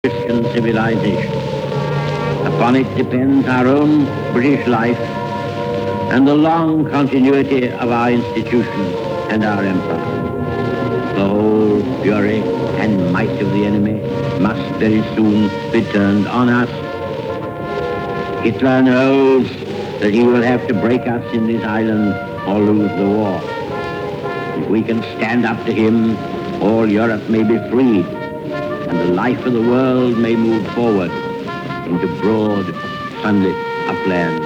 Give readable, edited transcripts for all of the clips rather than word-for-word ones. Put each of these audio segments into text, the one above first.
Christian civilization. Upon it depends our own British life and the long continuity of our institutions and our empire. The whole fury and might of the enemy must very soon be turned on us. Hitler knows that he will have to break us in this island or lose the war. If we can stand up to him, all Europe may be freed, and the life of the world may move forward into broad, sunlit uplands.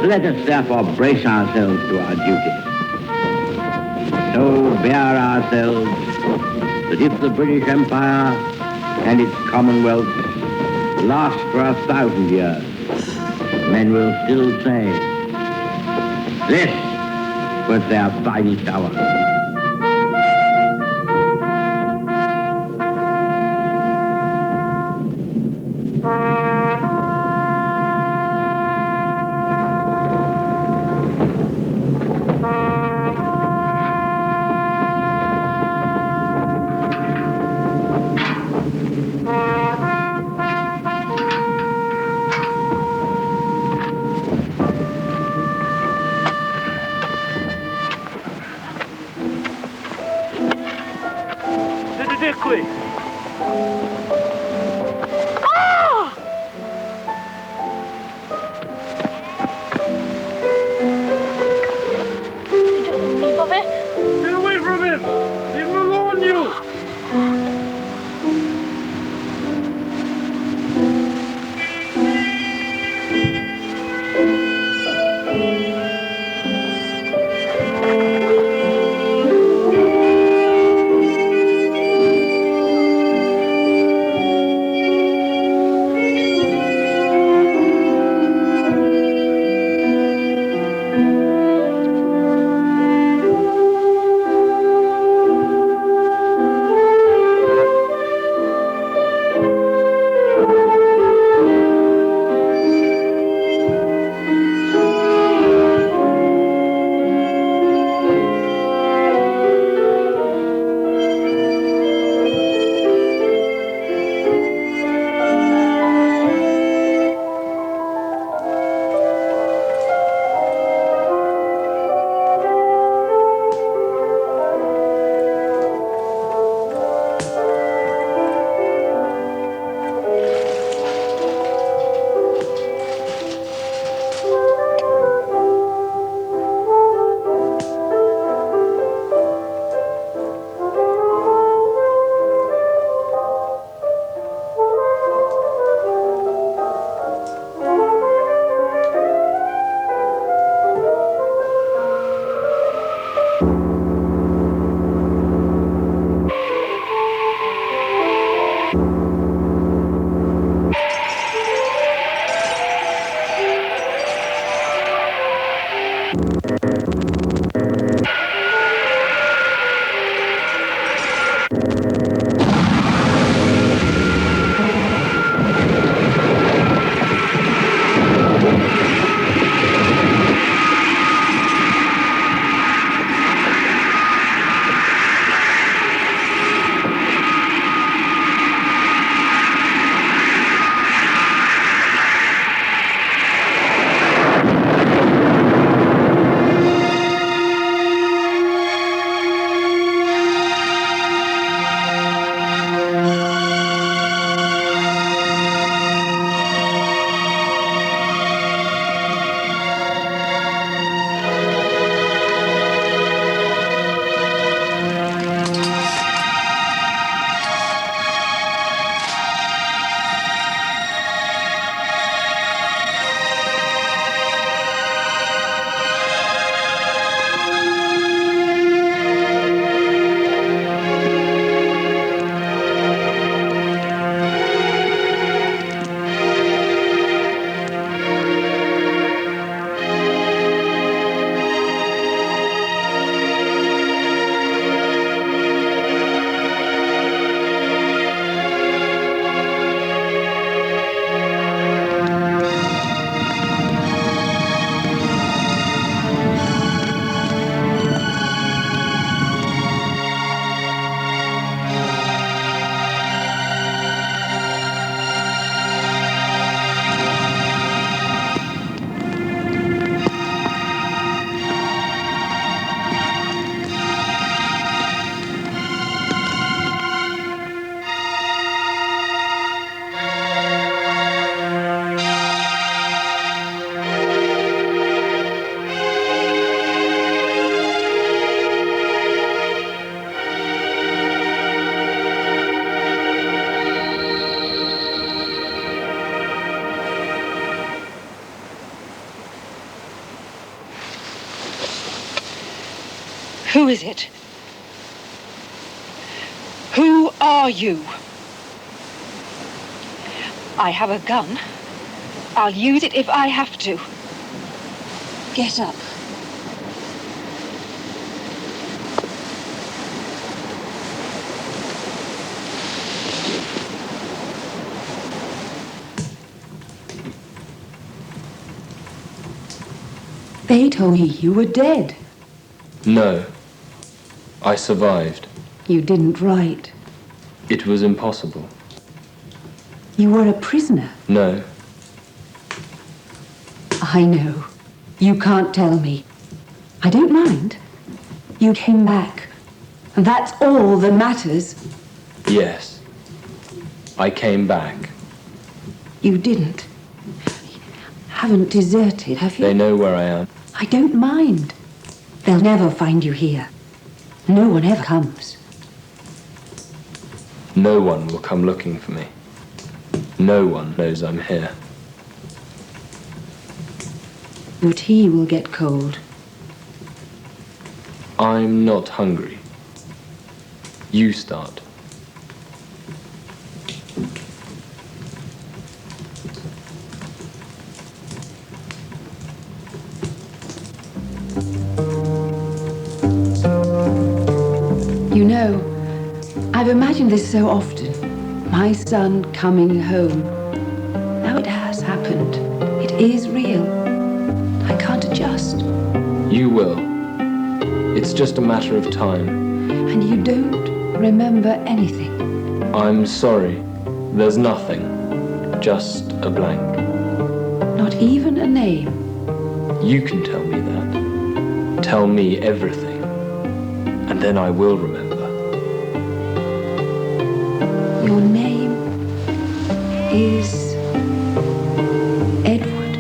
Let us therefore brace ourselves to our duty. So bear ourselves that if the British Empire and its Commonwealth last for 1,000 years, men will still say, this was their finest hour. Who is it? Who are you? I have a gun. I'll use it if I have to. Get up. They told me you were dead. No. I survived. You didn't write. It was impossible. You were a prisoner. No. I know. You can't tell me. I don't mind. You came back. And that's all that matters. Yes. I came back. You didn't. Haven't deserted, have you? They know where I am. I don't mind. They'll never find you here. No one ever comes. No one will come looking for me. No one knows I'm here. Your tea will get cold. I'm not hungry. You start. You know, I've imagined this so often. My son coming home. Now it has happened. It is real. I can't adjust. You will. It's just a matter of time. And you don't remember anything. I'm sorry. There's nothing. Just a blank. Not even a name. You can tell me that. Tell me everything. And then I will remember. Your name is Edward.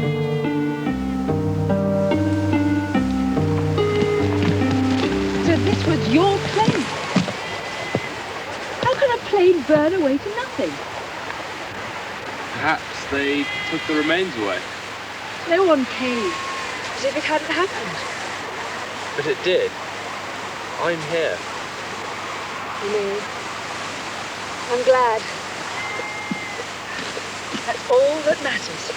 So this was your plane? How can a plane burn away to nothing? Perhaps they took the remains away. No one came, as if it hadn't happened. But it did. I'm here. No. I'm glad. That's all that matters.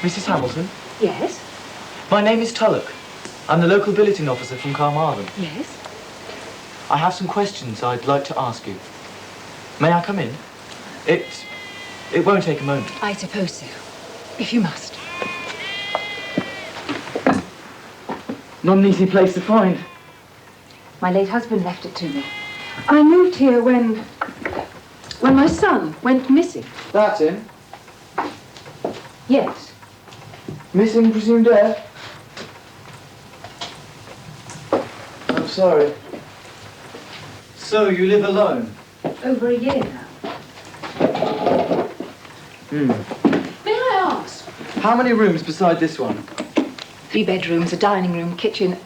Mrs. Hamilton? Yes? My name is Tulloch. I'm the local billeting officer from Pangbourne. Yes? I have some questions I'd like to ask you. May I come in? It won't take a moment. I suppose so. If you must. Not an easy place to find. My late husband left it to me. I moved here when my son went missing. That's him. Yes. Missing, presumed dead. I'm sorry. So, you live alone? Over a year now. May I ask? How many rooms beside this one? 3 bedrooms, a dining room, kitchen.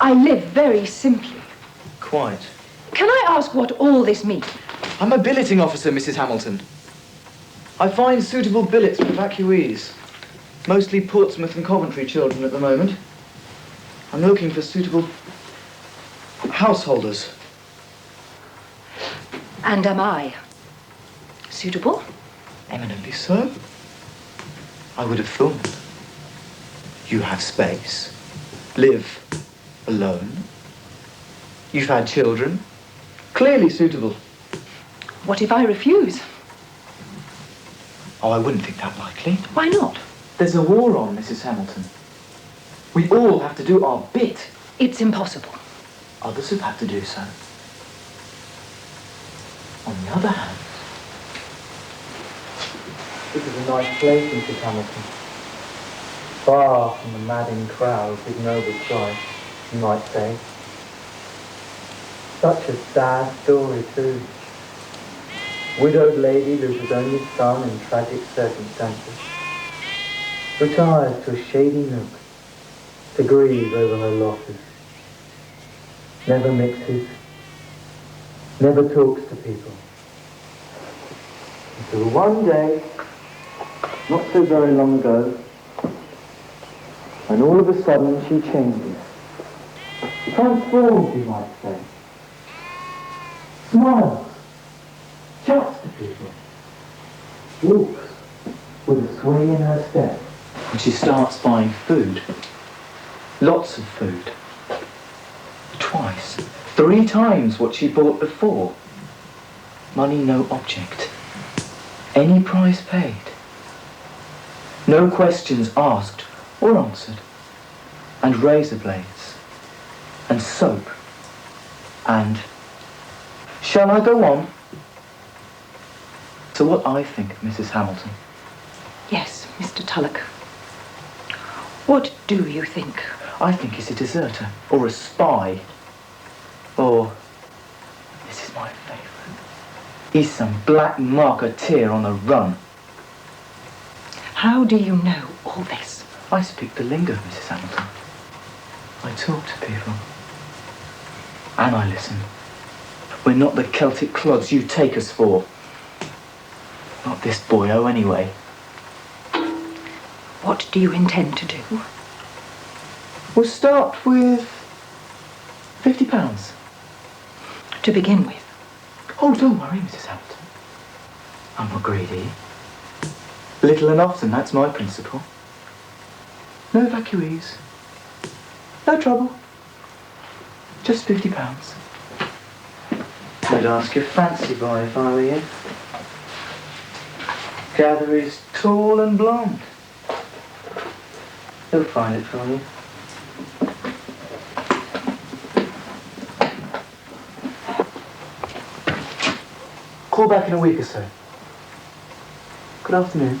I live very simply. Quite. Can I ask what all this means? I'm a billeting officer, Mrs. Hamilton. I find suitable billets for evacuees. Mostly Portsmouth and Coventry children at the moment. I'm looking for suitable householders. And am I suitable? Eminently so. I would have thought. You have space. Live alone. You've had children. Clearly suitable. What if I refuse? Oh, I wouldn't think that likely. Why not? There's a war on, Mrs. Hamilton. We all have to do our bit. It's impossible. Others have had to do so. On the other hand, this is a nice place, Mrs. Hamilton. Far from the madding crowds with noble strife, you might say. Such a sad story, too. Widowed lady loses only son in tragic circumstances. Retires to a shady nook to grieve over her losses. Never mixes, never talks to people. Until one day, not so very long ago, when all of a sudden she changes. Transforms, you might say. Smiles. Shouts to people. Walks with a swing in her step. And she starts buying food. Lots of food. Twice. 3 times what she bought before. Money no object. Any price paid. No questions asked or answered. And razor blades. And soap. And... Shall I go on? To what I think of Mrs. Hamilton. Yes, Mr. Tulloch. What do you think? I think he's a deserter, or a spy, or, this is my favourite, he's some black marketeer on the run. How do you know all this? I speak the lingo, Mrs. Hamilton. I talk to people. And I listen. We're not the Celtic clods you take us for. Not this boyo, anyway. What do you intend to do? We'll start with £50. To begin with? Oh, don't worry, Mrs. Hamilton. I'm not greedy. Little and often, that's my principle. No evacuees. No trouble. Just £50. I'd ask your fancy boy if I were you. Gather he's tall and blonde. He'll find it for you. Call back in a week or so. Good afternoon.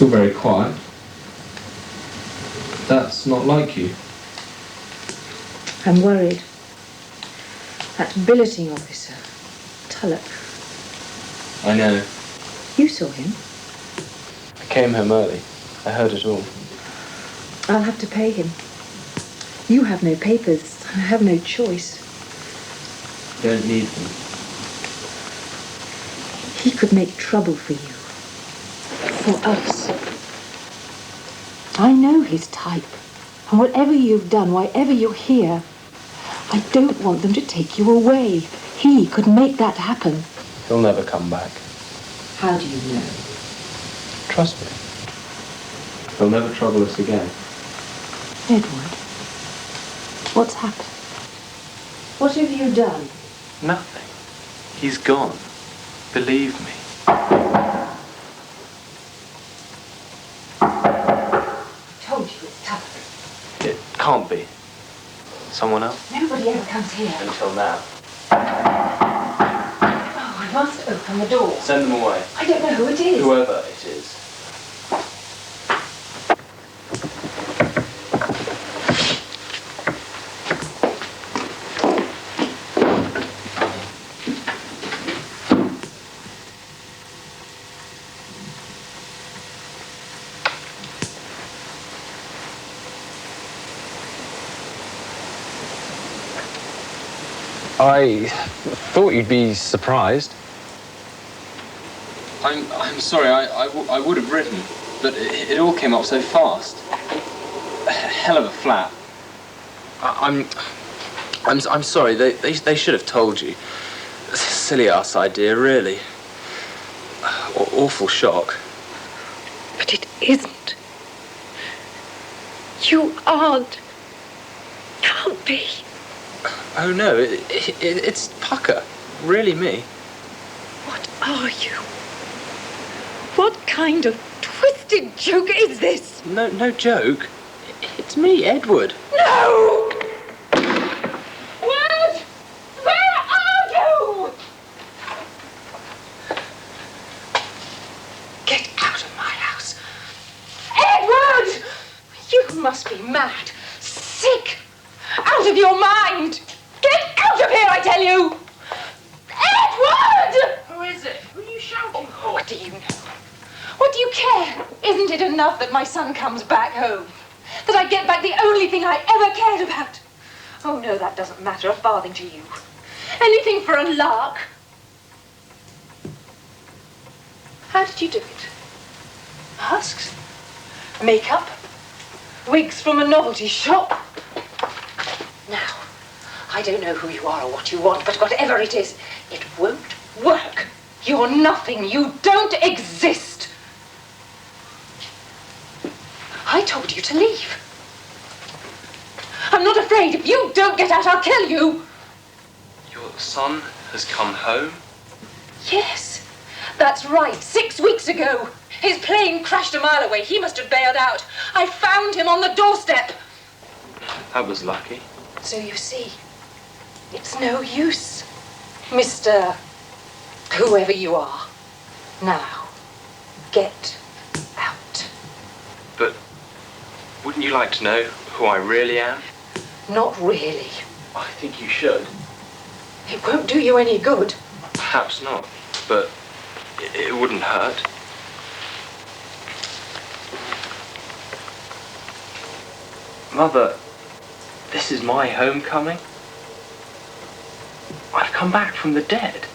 You're very quiet. That's not like you. I'm worried. That billeting officer, Tulloch. I know. You saw him? I came home early. I heard it all. I'll have to pay him. You have no papers. I have no choice. You don't need them. He could make trouble for you. For us. I know his type. And whatever you've done, wherever you're here, I don't want them to take you away. He could make that happen. He'll never come back. How do you know? Trust me. He'll never trouble us again. Edward, what's happened? What have you done? Nothing. He's gone. Believe me. I told you it's tough. It can't be. Someone else? Nobody ever comes here. Until now. Oh, I must open the door. Send them away. I don't know who it is. Whoever it is. I thought you'd be surprised. I'm sorry, I would have written, but it all came up so fast. A hell of a flat. I'm sorry. They should have told you. It's a silly ass idea, really. Awful shock. But it isn't. You aren't. Can't be. Oh no, it's Pucker. Really me. What are you? What kind of twisted joke is this? No joke. It's me, Edward. No! Where are you? Get out of my house. Edward! You must be mad. Sick. Out of your mind. Get out of here, I tell you. Edward! Who is it? Who are you shouting for? What do you know? What do you care? Isn't it enough that my son comes back home? That I get back the only thing I ever cared about? Oh, no, that doesn't matter a farthing to you. Anything for a lark. How did you do it? Masks? Makeup? Wigs from a novelty shop? Now, I don't know who you are or what you want, but whatever it is, it won't work. You're nothing. You don't exist. I told you to leave. I'm not afraid. If you don't get out, I'll kill you. Your son has come home? Yes, that's right. 6 weeks ago. His plane crashed a mile away. He must have bailed out. I found him on the doorstep. That was lucky. So you see, it's no use, Mr. Whoever you are. Now, get out. But wouldn't you like to know who I really am? Not really. I think you should. It won't do you any good. Perhaps not, but it wouldn't hurt. Mother, this is my homecoming. I've come back from the dead.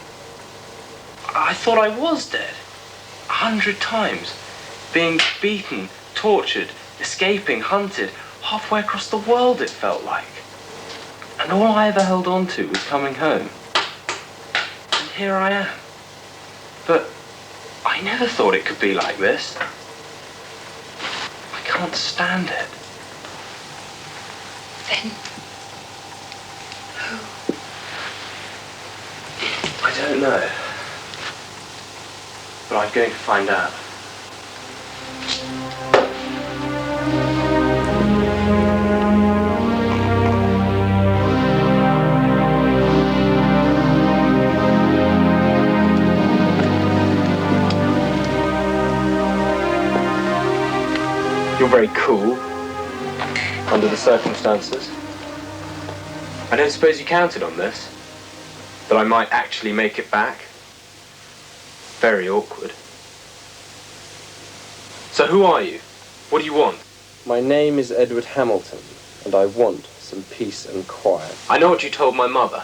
I thought I was dead. 100 times. Being beaten, tortured, escaping, hunted, halfway across the world it felt like. And all I ever held on to was coming home. And here I am. But I never thought it could be like this. I can't stand it. Then, I don't know. But I'm going to find out. You're very cool, under the circumstances. I don't suppose you counted on this? That I might actually make it back? Very awkward. So who are you? What do you want? My name is Edward Hamilton, and I want some peace and quiet. I know what you told my mother.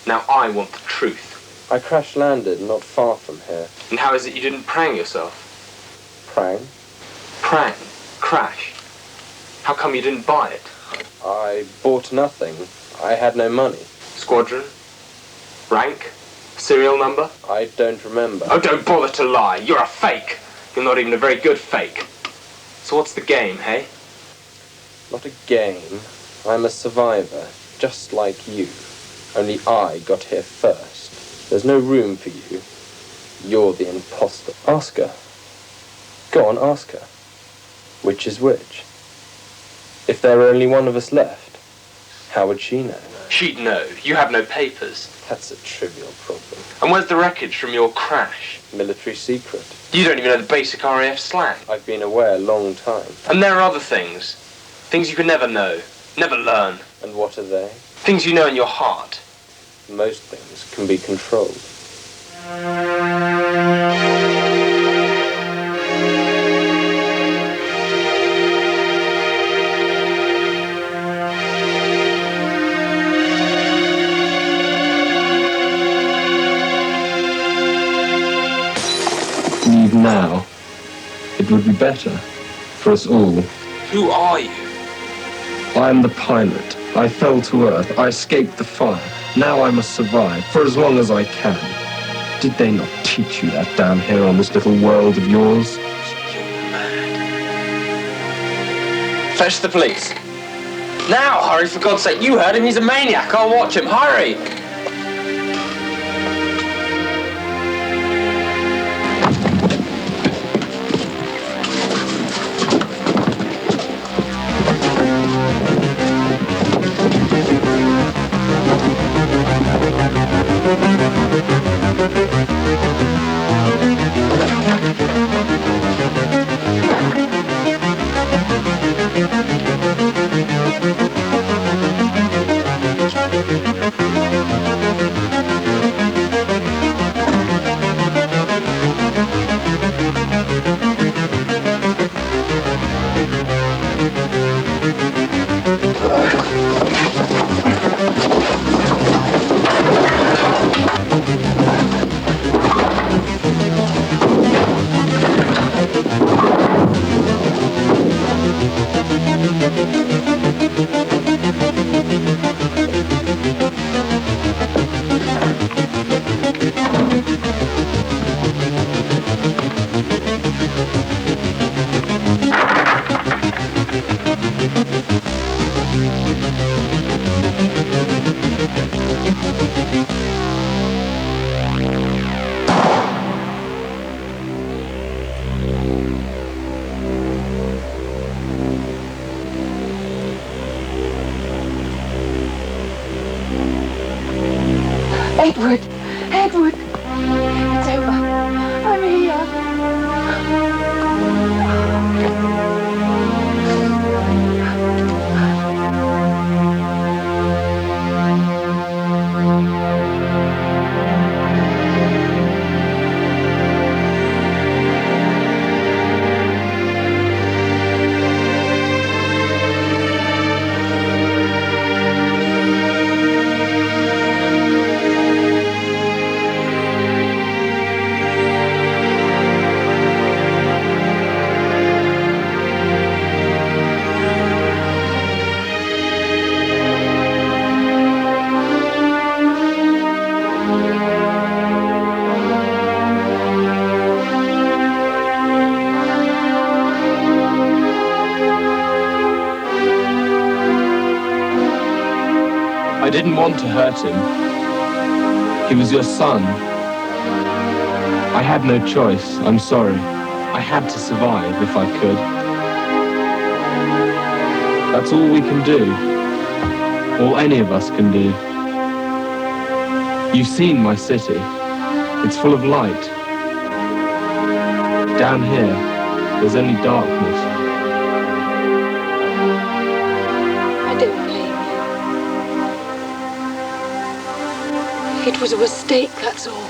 Now I want the truth. I crash-landed not far from here. And how is it you didn't prang yourself? Prang? Prang? Crash? How come you didn't buy it? I bought nothing. I had no money. Squadron? Rank? Serial number? I don't remember. Oh, don't bother to lie. You're a fake. You're not even a very good fake. So what's the game, hey? Not a game. I'm a survivor, just like you. Only I got here first. There's no room for you. You're the imposter. Ask her. Go on, ask her. Which is which? If there were only one of us left, how would she know? She'd know. You have no papers. That's a trivial problem. And where's the wreckage from your crash? Military secret. You don't even know the basic RAF slang. I've been away a long time. And there are other things. Things you can never know. Never learn. And what are they? Things you know in your heart. Most things can be controlled. Leave now. It would be better for us all. Who are you? I am the pilot. I fell to earth. I escaped the fire. Now I must survive for as long as I can. Did they not teach you that down here on this little world of yours? You're mad. Fetch the police. Now, hurry, for God's sake. You heard him. He's a maniac. I'll watch him. Hurry. Edward! Edward! It's over. I'm here. I didn't want to hurt him. He was your son. I had no choice. I'm sorry. I had to survive if I could. That's all we can do. All any of us can do. You've seen my city. It's full of light. Down here, there's only darkness. I don't blame you. It was a mistake, that's all.